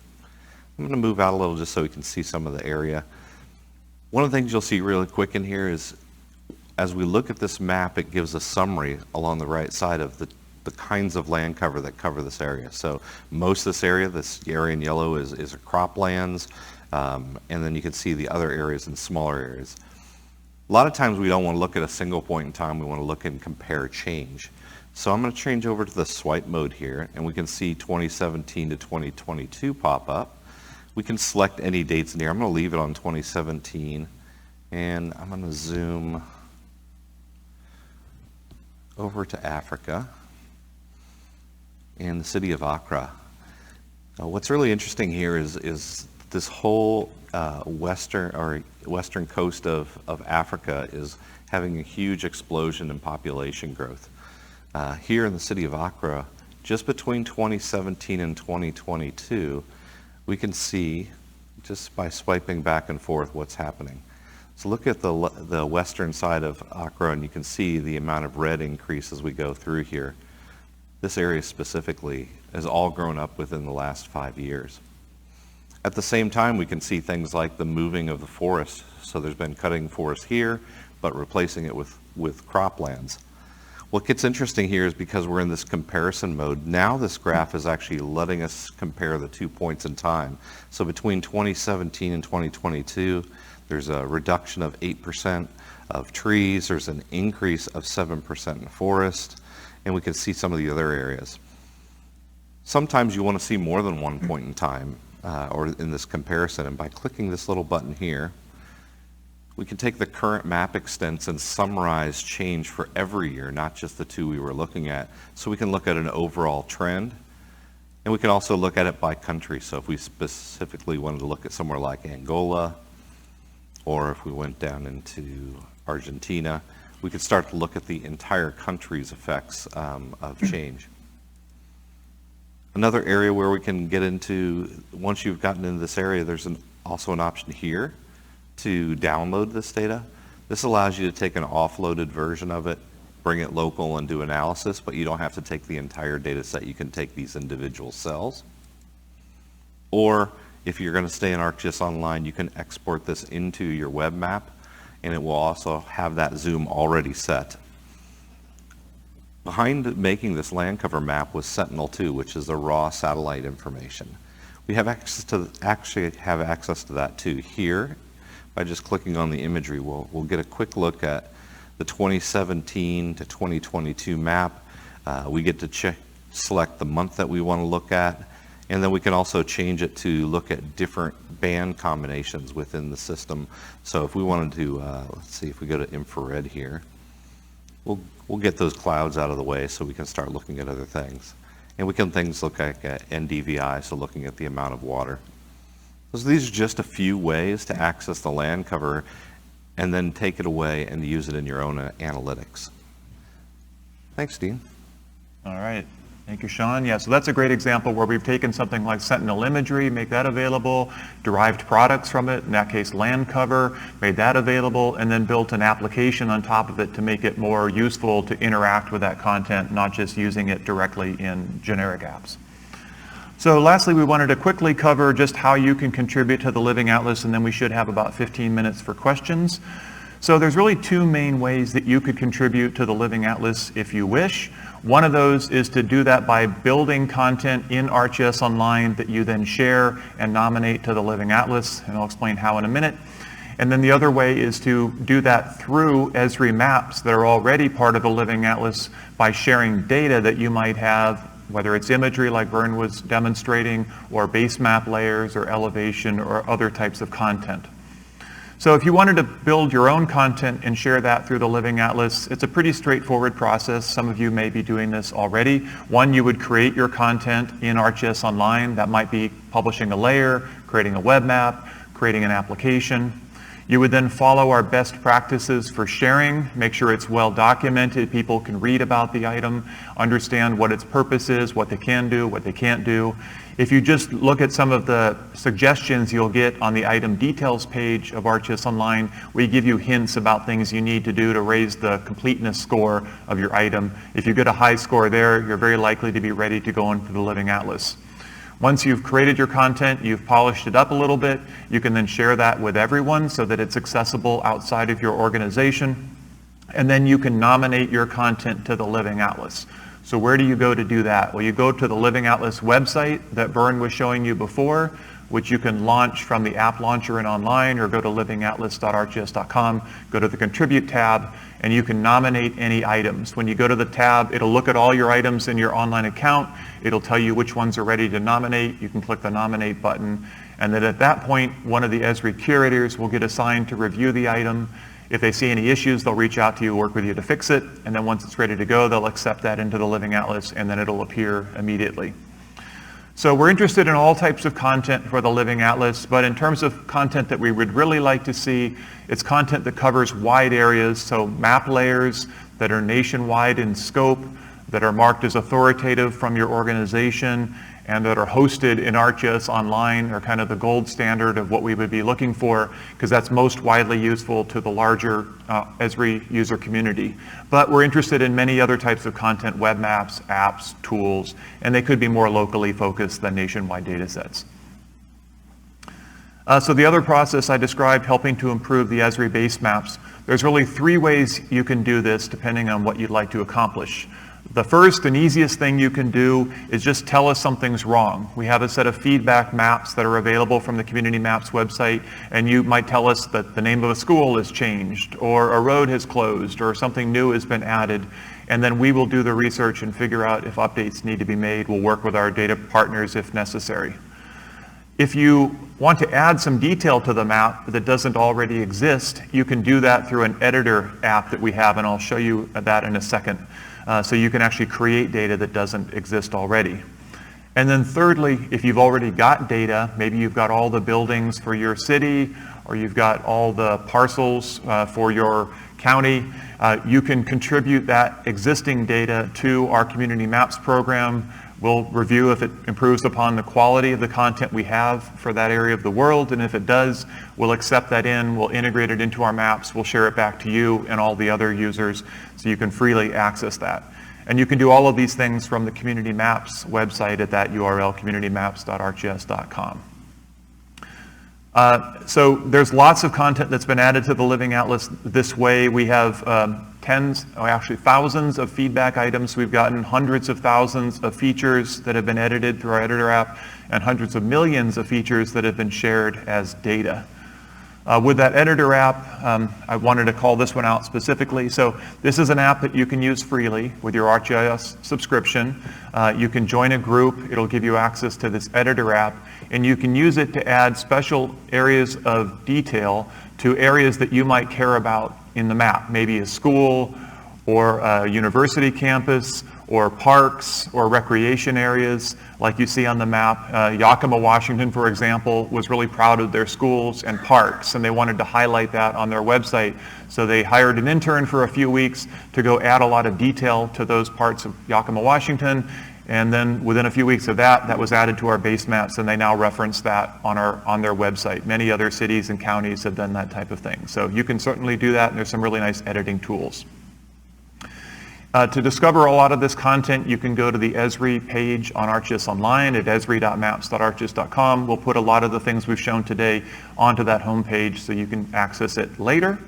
going to move out a little just so we can see some of the area. One of the things you'll see really quick in here is, as we look at this map, it gives a summary along the right side of the kinds of land cover that cover this area. So most of this area in yellow is croplands, and then you can see the other areas in smaller areas. A lot of times we don't want to look at a single point in time, we want to look and compare change. So I'm going to change over to the swipe mode here, and we can see 2017 to 2022 pop up. We can select any dates in here. I'm going to leave it on 2017, and I'm going to zoom over to Africa and the city of Accra. What's really interesting here is this whole western coast of Africa is having a huge explosion in population growth. Here in the city of Accra, just between 2017 and 2022, we can see, just by swiping back and forth, what's happening. So look at the western side of Accra, and you can see the amount of red increase as we go through here. This area specifically has all grown up within the last 5 years. At the same time, we can see things like the moving of the forest. So there's been cutting forest here, but replacing it with croplands. What gets interesting here is because we're in this comparison mode, now this graph is actually letting us compare the 2 points in time. So between 2017 and 2022, there's a reduction of 8% of trees, there's an increase of 7% in forest, and we can see some of the other areas. Sometimes you want to see more than 1 point in time, or in this comparison, and by clicking this little button here, we can take the current map extents and summarize change for every year, not just the 2 we were looking at. So we can look at an overall trend, and we can also look at it by country. So if we specifically wanted to look at somewhere like Angola, or if we went down into Argentina, we could start to look at the entire country's effects of change. Another area where we can get into, once you've gotten into this area, there's also an option here to download this data. This allows you to take an offloaded version of it, bring it local and do analysis, but you don't have to take the entire data set. You can take these individual cells. Or if you're going to stay in ArcGIS Online, you can export this into your web map, and it will also have that zoom already set. Behind making this land cover map was Sentinel-2, which is the raw satellite information. We have actually have access to that too. Here, by just clicking on the imagery, we'll get a quick look at the 2017 to 2022 map. We get to select the month that we want to look at, and then we can also change it to look at different band combinations within the system. So if we wanted to, let's see, if we go to infrared here, we'll get those clouds out of the way so we can start looking at other things. And we can look at NDVI, so looking at the amount of water. So these are just a few ways to access the land cover and then take it away and use it in your own analytics. Thanks, Dean. All right. Thank you, Sean. Yeah, so that's a great example where we've taken something like Sentinel imagery, make that available, derived products from it, in that case land cover, made that available, and then built an application on top of it to make it more useful to interact with that content, not just using it directly in generic apps. So lastly, we wanted to quickly cover just how you can contribute to the Living Atlas, and then we should have about 15 minutes for questions. So there's really two main ways that you could contribute to the Living Atlas if you wish. One of those is to do that by building content in ArcGIS Online that you then share and nominate to the Living Atlas, and I'll explain how in a minute. And then the other way is to do that through Esri maps that are already part of the Living Atlas by sharing data that you might have, whether it's imagery like Vern was demonstrating, or base map layers, or elevation, or other types of content. So if you wanted to build your own content and share that through the Living Atlas, it's a pretty straightforward process. Some of you may be doing this already. One, you would create your content in ArcGIS Online. That might be publishing a layer, creating a web map, creating an application. You would then follow our best practices for sharing, make sure it's well documented, people can read about the item, understand what its purpose is, what they can do, what they can't do. If you just look at some of the suggestions you'll get on the item details page of ArcGIS Online, we give you hints about things you need to do to raise the completeness score of your item. If you get a high score there, you're very likely to be ready to go into the Living Atlas. Once you've created your content, you've polished it up a little bit, you can then share that with everyone so that it's accessible outside of your organization. And then you can nominate your content to the Living Atlas. So where do you go to do that? Well, you go to the Living Atlas website that Vern was showing you before, which you can launch from the app launcher and online, or go to livingatlas.arcgis.com, go to the Contribute tab, and you can nominate any items. When you go to the tab, it'll look at all your items in your online account. It'll tell you which ones are ready to nominate. You can click the Nominate button, and then at that point, one of the Esri curators will get assigned to review the item. If they see any issues, they'll reach out to you, work with you to fix it, and then once it's ready to go, they'll accept that into the Living Atlas, and then it'll appear immediately. So we're interested in all types of content for the Living Atlas, but in terms of content that we would really like to see, it's content that covers wide areas, so map layers that are nationwide in scope, that are marked as authoritative from your organization, and that are hosted in ArcGIS Online are kind of the gold standard of what we would be looking for, because that's most widely useful to the larger Esri user community. But we're interested in many other types of content, web maps, apps, tools, and they could be more locally focused than nationwide data sets. So the other process I described, helping to improve the Esri base maps, there's really three ways you can do this depending on what you'd like to accomplish. The first and easiest thing you can do is just tell us something's wrong. We have a set of feedback maps that are available from the Community Maps website, and you might tell us that the name of a school has changed, or a road has closed, or something new has been added, and then we will do the research and figure out if updates need to be made. We'll work with our data partners if necessary. If you want to add some detail to the map that doesn't already exist, you can do that through an editor app that we have, and I'll show you that in a second. So you can actually create data that doesn't exist already. And then thirdly, if you've already got data, maybe you've got all the buildings for your city, or you've got all the parcels for your county, you can contribute that existing data to our Community Maps program. We'll review if it improves upon the quality of the content we have for that area of the world, and if it does, we'll accept that in, we'll integrate it into our maps, we'll share it back to you and all the other users so you can freely access that. And you can do all of these things from the Community Maps website at that URL, communitymaps.arcgis.com. So there's lots of content that's been added to the Living Atlas this way. We have actually thousands of feedback items. We've gotten hundreds of thousands of features that have been edited through our editor app, and hundreds of millions of features that have been shared as data. With that editor app, I wanted to call this one out specifically. So this is an app that you can use freely with your ArcGIS subscription. You can join a group. It'll give you access to this editor app, and you can use it to add special areas of detail to areas that you might care about in the map, maybe a school or a university campus or parks or recreation areas like you see on the map. Yakima, Washington, for example, was really proud of their schools and parks, and they wanted to highlight that on their website. So they hired an intern for a few weeks to go add a lot of detail to those parts of Yakima, Washington, And then within a few weeks of that, that was added to our base maps, and they now reference that on their website. Many other cities and counties have done that type of thing. So you can certainly do that, and there's some really nice editing tools. To discover a lot of this content, you can go to the Esri page on ArcGIS Online at esri.maps.arcgis.com. We'll put a lot of the things we've shown today onto that homepage so you can access it later.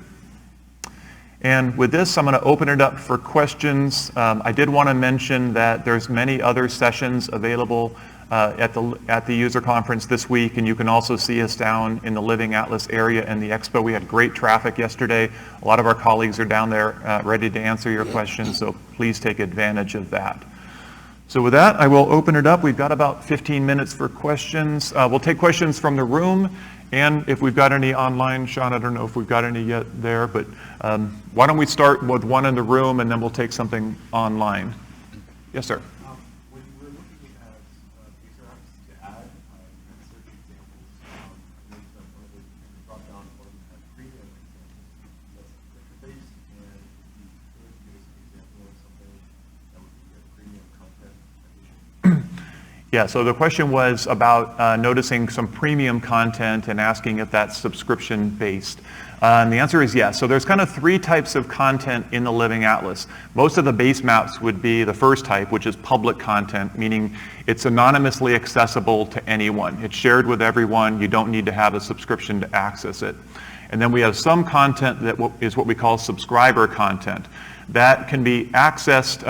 And with this, I'm going to open it up for questions. I did want to mention that there's many other sessions available at the user conference this week, and you can also see us down in the Living Atlas area in the expo. We had great traffic yesterday. A lot of our colleagues are down there ready to answer your questions, so please take advantage of that. So with that, I will open it up. We've got about 15 minutes for questions. We'll take questions from the room, and if we've got any online. Sean, I don't know if we've got any yet there, but why don't we start with one in the room, and then we'll take something online. Yes, sir. When we're looking at user apps to add and search examples, I noticed that one of the drop-down one had premium examples that's subscription-based, and if you could give us an example of something that would be a premium content addition. Yeah, so the question was about noticing some premium content and asking if that's subscription-based. And the answer is yes. So there's kind of three types of content in the Living Atlas. Most of the base maps would be the first type, which is public content, meaning it's anonymously accessible to anyone. It's shared with everyone. You don't need to have a subscription to access it. And then we have some content that is what we call subscriber content. That can be accessed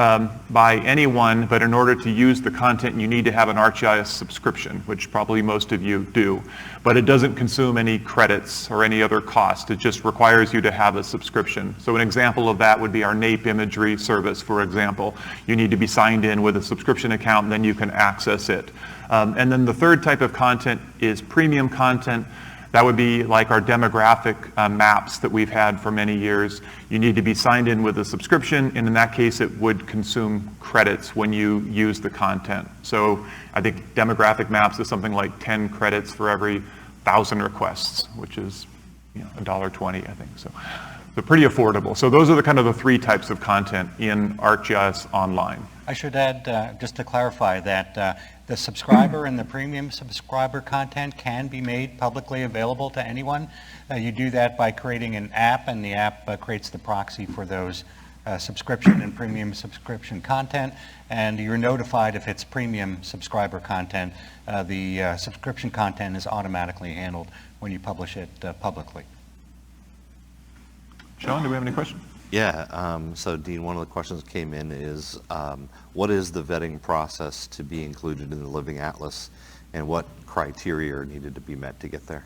by anyone, but in order to use the content, you need to have an ArcGIS subscription, which probably most of you do. But it doesn't consume any credits or any other cost. It just requires you to have a subscription. So an example of that would be our NAPE imagery service, for example. You need to be signed in with a subscription account, and then you can access it. And then the third type of content is premium content. That would be like our demographic maps that we've had for many years. You need to be signed in with a subscription, and in that case, it would consume credits when you use the content. So I think demographic maps is something like 10 credits for every 1,000 requests, which is $1.20, I think. So they're pretty affordable. So those are the kind of the three types of content in ArcGIS Online. I should add, just to clarify, that the subscriber and the premium subscriber content can be made publicly available to anyone. You do that by creating an app, and the app creates the proxy for those subscription and premium subscription content, and you're notified if it's premium subscriber content. The subscription content is automatically handled when you publish it publicly. Sean, do we have any questions? Yeah, so Dean, one of the questions that came in is, what is the vetting process to be included in the Living Atlas, and what criteria are needed to be met to get there?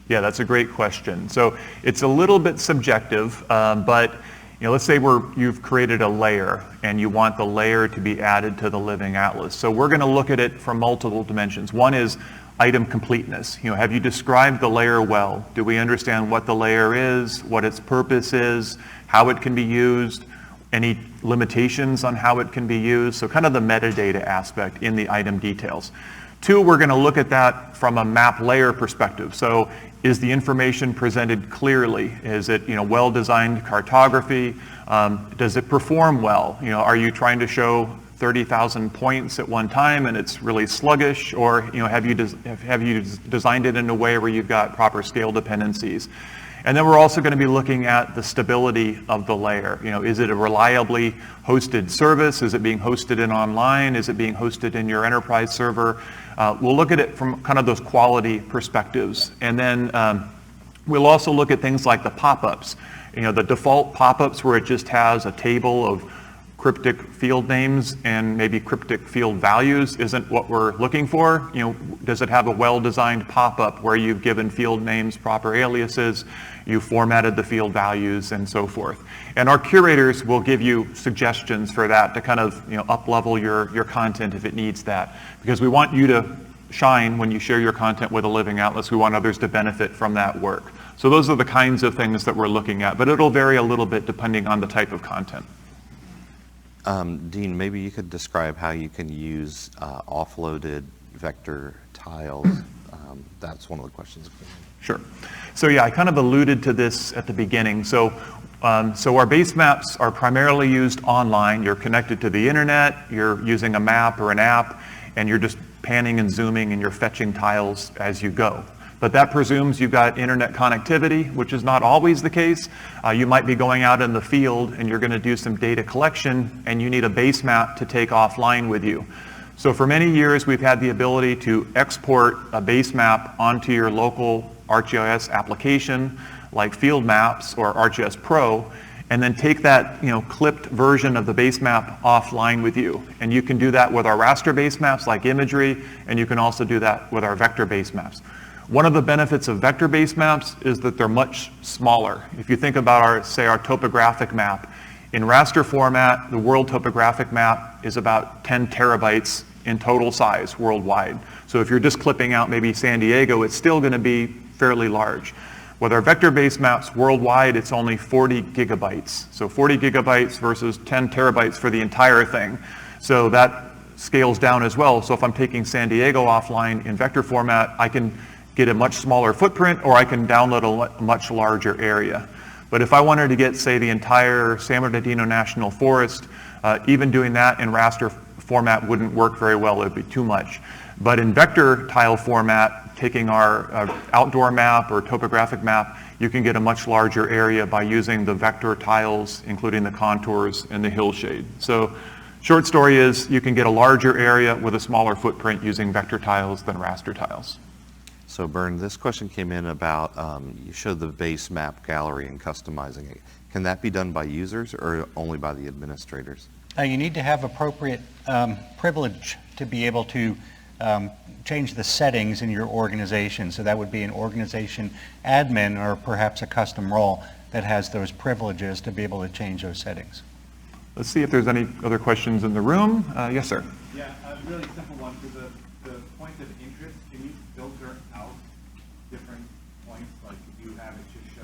Yeah, that's a great question. So it's a little bit subjective, but let's say you've created a layer and you want the layer to be added to the Living Atlas. So we're going to look at it from multiple dimensions. One is item completeness. Have you described the layer well? Do we understand what the layer is, what its purpose is, how it can be used, any limitations on how it can be used? So kind of the metadata aspect in the item details. Two, we're going to look at that from a map layer perspective. So is the information presented clearly? Is it well-designed cartography? Does it perform well? Are you trying to show 30,000 points at one time and it's really sluggish, or have you designed it in a way where you've got proper scale dependencies? And then we're also going to be looking at the stability of the layer. Is it a reliably hosted service? Is it being hosted in online? Is it being hosted in your enterprise server? We'll look at it from kind of those quality perspectives. And then we'll also look at things like the pop-ups. The default pop-ups where it just has a table of cryptic field names and maybe cryptic field values isn't what we're looking for. Does it have a well-designed pop-up where you've given field names proper aliases, you formatted the field values, and so forth? And our curators will give you suggestions for that to kind of up-level your content if it needs that, because we want you to shine when you share your content with a Living Atlas. We want others to benefit from that work. So those are the kinds of things that we're looking at, but it'll vary a little bit depending on the type of content. Dean, maybe you could describe how you can use offloaded vector tiles. That's one of the questions. Sure. So yeah, I kind of alluded to this at the beginning. So So our base maps are primarily used online. You're connected to the internet, you're using a map or an app, and you're just panning and zooming and you're fetching tiles as you go. But that presumes you've got internet connectivity, which is not always the case. You might be going out in the field and you're going to do some data collection and you need a base map to take offline with you. So for many years we've had the ability to export a base map onto your local ArcGIS application like Field Maps or ArcGIS Pro, and then take that clipped version of the base map offline with you. And you can do that with our raster base maps like imagery, and you can also do that with our vector base maps. One of the benefits of vector base maps is that they're much smaller. If you think about our topographic map, in raster format, the world topographic map is about 10 terabytes in total size worldwide. So if you're just clipping out maybe San Diego, it's still going to be fairly large. With our vector-based maps worldwide, it's only 40 gigabytes. So 40 gigabytes versus 10 terabytes for the entire thing. So that scales down as well. So if I'm taking San Diego offline in vector format, I can get a much smaller footprint, or I can download a much larger area. But if I wanted to get, say, the entire San Bernardino National Forest, even doing that in raster format wouldn't work very well. It would be too much. But in vector tile format, taking our outdoor map or topographic map, you can get a much larger area by using the vector tiles, including the contours and the hillshade. So short story is you can get a larger area with a smaller footprint using vector tiles than raster tiles. So Bern, this question came in about, you showed the base map gallery and customizing it. Can that be done by users or only by the administrators? You need to have appropriate privilege to be able to change the settings in your organization. So that would be an organization admin or perhaps a custom role that has those privileges to be able to change those settings. Let's see if there's any other questions in the room. Yes, sir. Yeah, a really simple one. For the points of interest, can you filter out different points? Like if you have it just show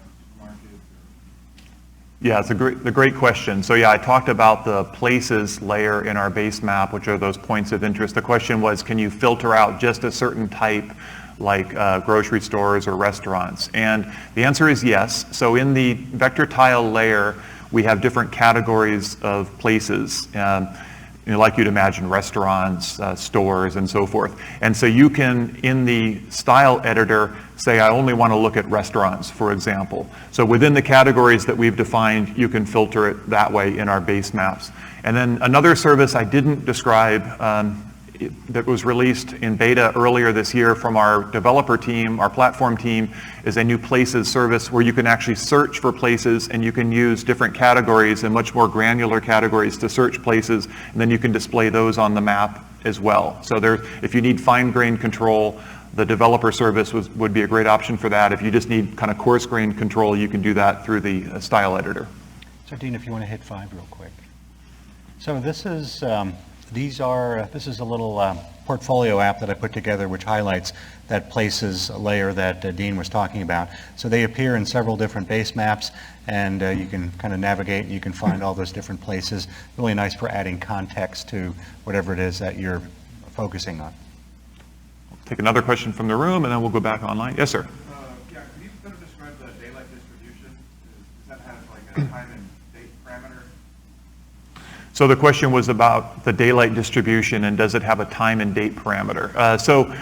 supermarkets or... Yeah, it's a great question. So yeah, I talked about the places layer in our base map, which are those points of interest. The question was, can you filter out just a certain type, like grocery stores or restaurants? And the answer is yes. So in the vector tile layer, we have different categories of places. Like you'd imagine, restaurants, stores, and so forth. And so you can, in the style editor, say, I only want to look at restaurants, for example. So within the categories that we've defined, you can filter it that way in our base maps. And then another service I didn't describe that was released in beta earlier this year from our developer team, our platform team, is a new places service where you can actually search for places and you can use different categories and much more granular categories to search places, and then you can display those on the map as well. So if you need fine-grained control, the developer service would be a great option for that. If you just need kind of coarse-grained control, you can do that through the style editor. So Dean, if you want to hit 5 real quick. So this is this is a little portfolio app that I put together which highlights that places layer that Dean was talking about. So they appear in several different base maps, and you can kind of navigate and you can find all those different places. Really nice for adding context to whatever it is that you're focusing on. Take another question from the room and then we'll go back online. Yes, sir. Yeah, could you better describe the daylight distribution? Does that have like a time and date parameter? So the question was about the daylight distribution and does it have a time and date parameter. So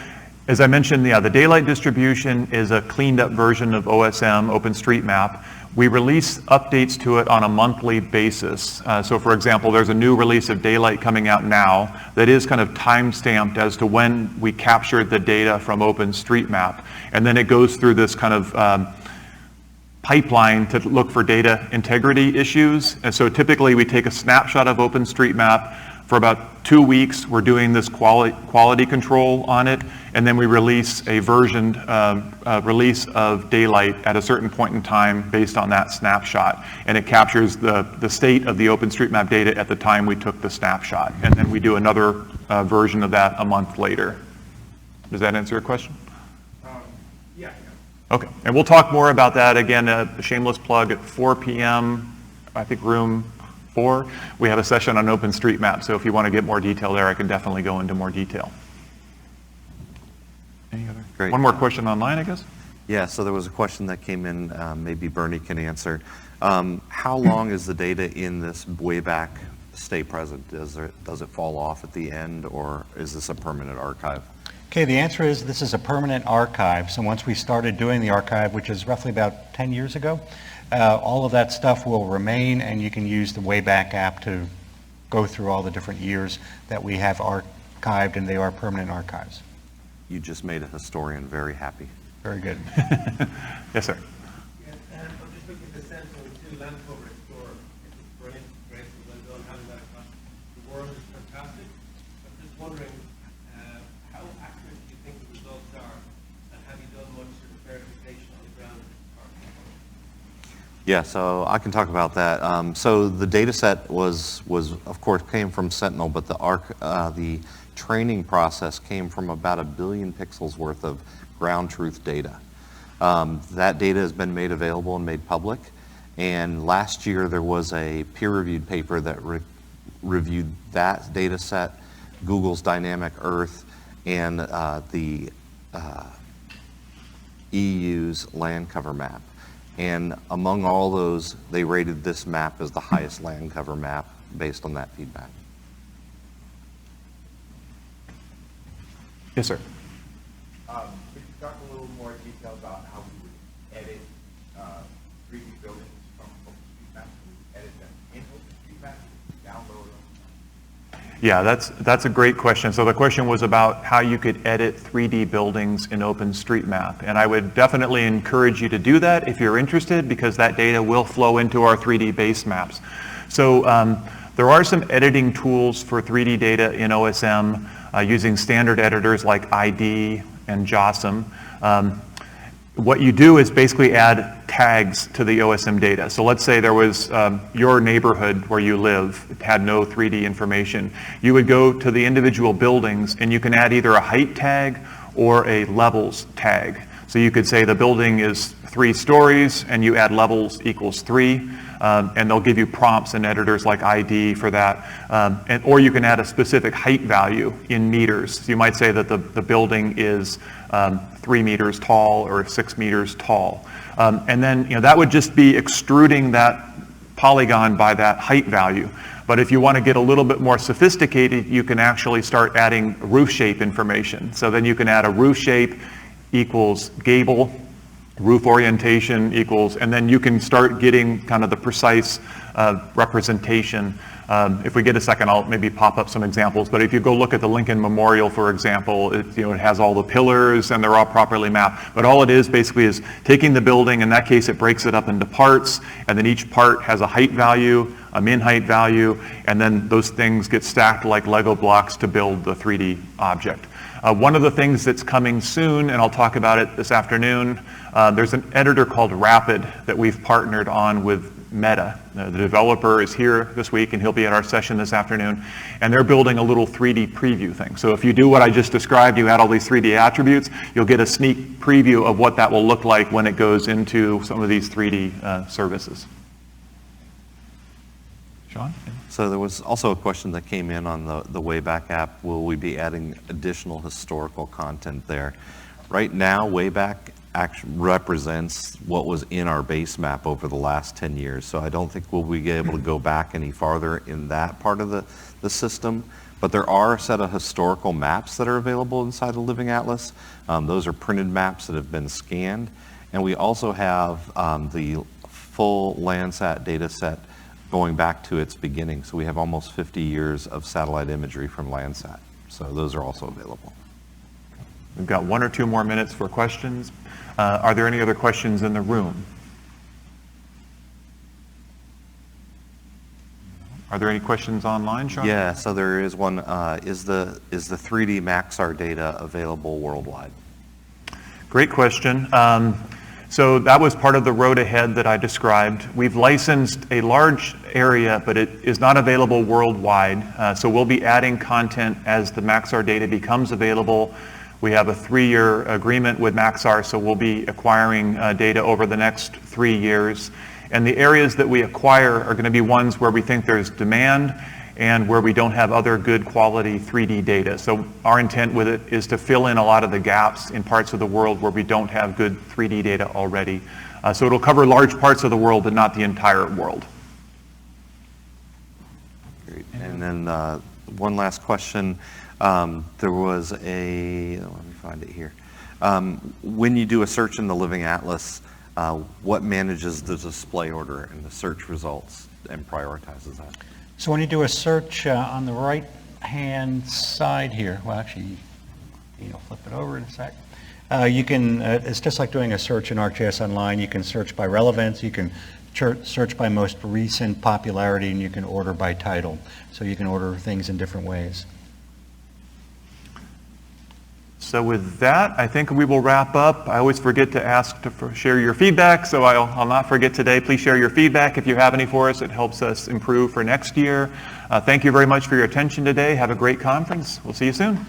as I mentioned, the daylight distribution is a cleaned up version of OSM, OpenStreetMap. We release updates to it on a monthly basis. So for example, there's a new release of daylight coming out now that is kind of time-stamped as to when we captured the data from OpenStreetMap. And then it goes through this kind of pipeline to look for data integrity issues. And so typically we take a snapshot of OpenStreetMap. For about 2 weeks, we're doing this quality control on it, and then we release a versioned release of daylight at a certain point in time based on that snapshot. And it captures the state of the OpenStreetMap data at the time we took the snapshot. And then we do another version of that a month later. Does that answer your question? Yeah. Okay, and we'll talk more about that again, a shameless plug, at 4 p.m., I think room 4. We have a session on OpenStreetMap, so if you want to get more detail there, I can definitely go into more detail. Any other? Great. One more question online, I guess? Yeah, so there was a question that came in, maybe Bernie can answer. How long is the data in this Wayback stay present? Does it fall off at the end, or is this a permanent archive? Okay, the answer is this is a permanent archive. So once we started doing the archive, which is roughly about 10 years ago, all of that stuff will remain, and you can use the Wayback app to go through all the different years that we have archived, and they are permanent archives. You just made a historian very happy. Very good. Yes, sir. Yes, I'm just looking at the Sentinel-2 land cover explorer. It's brilliant, great, well done, having that across the world is fantastic. I'm just wondering, how accurate do you think the results are, and have you done much sort of verification on the ground? Yeah, so I can talk about that. So the data set was of course came from Sentinel, but the training process came from about 1 billion pixels worth of ground truth data. That data has been made available and made public. And last year there was a peer-reviewed paper that reviewed that data set, Google's Dynamic Earth, and the EU's land cover map. And among all those, they rated this map as the highest land cover map based on that feedback. Yes, sir. Could you talk a little more detail about how we would edit 3D buildings from OpenStreetMap? We would edit them in OpenStreetMap, download them? Yeah, that's a great question. So the question was about how you could edit 3D buildings in OpenStreetMap. And I would definitely encourage you to do that if you're interested, because that data will flow into our 3D base maps. So there are some editing tools for 3D data in OSM using standard editors like ID and JOSM. What you do is basically add tags to the OSM data. So let's say there was your neighborhood where you live, it had no 3D information. You would go to the individual buildings and you can add either a height tag or a levels tag. So you could say the building is 3 stories and you add levels equals 3. And they'll give you prompts and editors like ID for that. Or you can add a specific height value in meters. So you might say that the building is 3 meters tall or 6 meters tall. And then that would just be extruding that polygon by that height value. But if you want to get a little bit more sophisticated, you can actually start adding roof shape information. So then you can add a roof shape equals gable, roof orientation equals, and then you can start getting kind of the precise representation. If we get a second, I'll maybe pop up some examples, but if you go look at the Lincoln Memorial, for example, it has all the pillars and they're all properly mapped. But all it is basically is taking the building, in that case it breaks it up into parts, and then each part has a height value, a min height value, and then those things get stacked like Lego blocks to build the 3D object. One of the things that's coming soon, and I'll talk about it this afternoon, there's an editor called Rapid that we've partnered on with Meta. The developer is here this week and he'll be at our session this afternoon, and they're building a little 3D preview thing. So if you do what I just described, you add all these 3D attributes, you'll get a sneak preview of what that will look like when it goes into some of these 3D services. Sean? So there was also a question that came in on the Wayback app. Will we be adding additional historical content there? Right now, Wayback actually represents what was in our base map over the last 10 years. So I don't think we'll be able to go back any farther in that part of the system. But there are a set of historical maps that are available inside the Living Atlas. Those are printed maps that have been scanned. And we also have the full Landsat data set going back to its beginning. So we have almost 50 years of satellite imagery from Landsat. So those are also available. We've got 1 or 2 more minutes for questions. Are there any other questions in the room? Are there any questions online, Sean? Yeah, so there is one. Is the 3D Maxar data available worldwide? Great question. So that was part of the road ahead that I described. We've licensed a large area, but it is not available worldwide. So we'll be adding content as the Maxar data becomes available. We have a 3-year agreement with Maxar, so we'll be acquiring data over the next 3 years. And the areas that we acquire are going to be ones where we think there's demand and where we don't have other good quality 3D data. So our intent with it is to fill in a lot of the gaps in parts of the world where we don't have good 3D data already. So it'll cover large parts of the world, but not the entire world. Great. And then one last question. There was a, let me find it here. When you do a search in the Living Atlas, what manages the display order and the search results and prioritizes that? So when you do a search on the right-hand side here, well, actually, you'll flip it over in a sec. You can, it's just like doing a search in ArcGIS Online. You can search by relevance, you can search by most recent popularity, and you can order by title. So you can order things in different ways. So with that, I think we will wrap up. I always forget to ask to share your feedback, so I'll not forget today. Please share your feedback if you have any for us. It helps us improve for next year. Thank you very much for your attention today. Have a great conference. We'll see you soon.